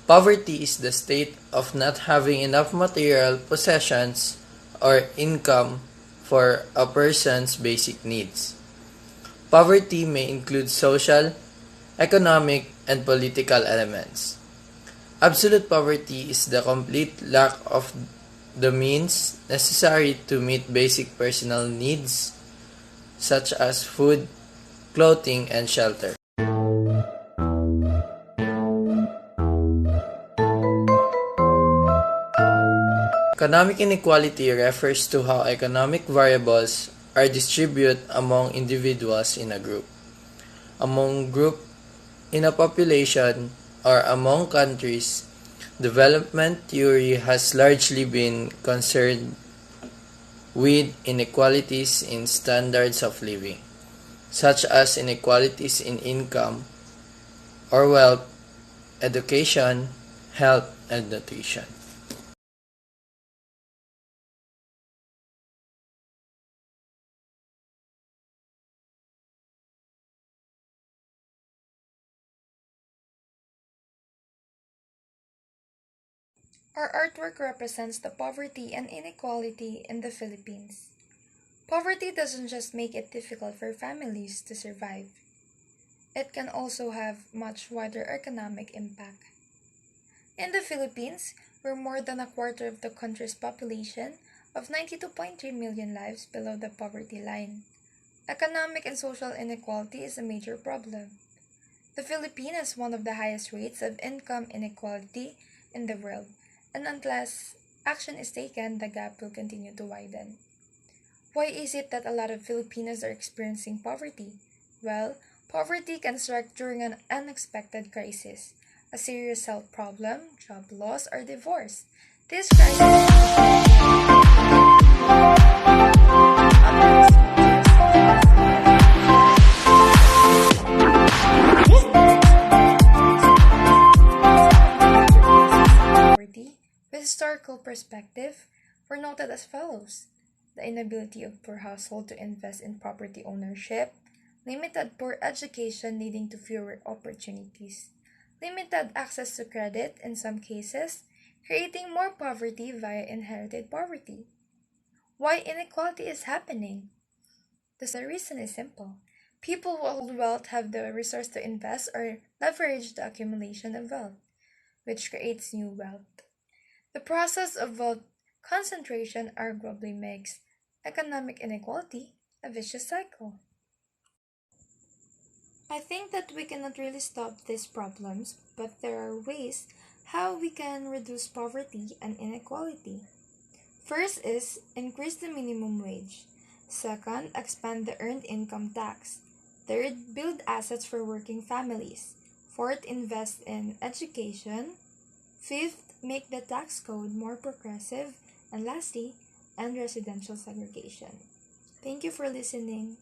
Poverty is the state of not having enough material possessions or income for a person's basic needs. Poverty may include social, economic, and political elements. Absolute poverty is the complete lack of the means necessary to meet basic personal needs such as food, clothing, and shelter. Economic inequality refers to how economic variables are distributed among individuals in a group, among group in a population, or among countries. Development theory has largely been concerned with inequalities in standards of living, such as inequalities in income or wealth, education, health, and nutrition. Our artwork represents the poverty and inequality in the Philippines. Poverty doesn't just make it difficult for families to survive. It can also have much wider economic impact. In the Philippines, where more than a quarter of the country's population of 92.3 million lives below the poverty line, economic and social inequality is a major problem. The Philippines has one of the highest rates of income inequality in the world, and unless action is taken, the gap will continue to widen. Why is it that a lot of Filipinos are experiencing poverty? Well, poverty can strike during an unexpected crisis, a serious health problem, job loss, or divorce. This crisis poverty with historical perspective were noted as follows: the inability of poor households to invest in property ownership, limited poor education leading to fewer opportunities, limited access to credit in some cases, creating more poverty via inherited poverty. Why inequality is happening? The reason is simple. People who hold wealth have the resource to invest or leverage the accumulation of wealth, which creates new wealth. The process of wealth concentration arguably makes economic inequality a vicious cycle. I think that we cannot really stop these problems, but there are ways how we can reduce poverty and inequality. First is increase the minimum wage. Second, expand the earned income tax. Third, build assets for working families. Fourth, invest in education. Fifth, make the tax code more progressive. And lastly, end residential segregation. Thank you for listening.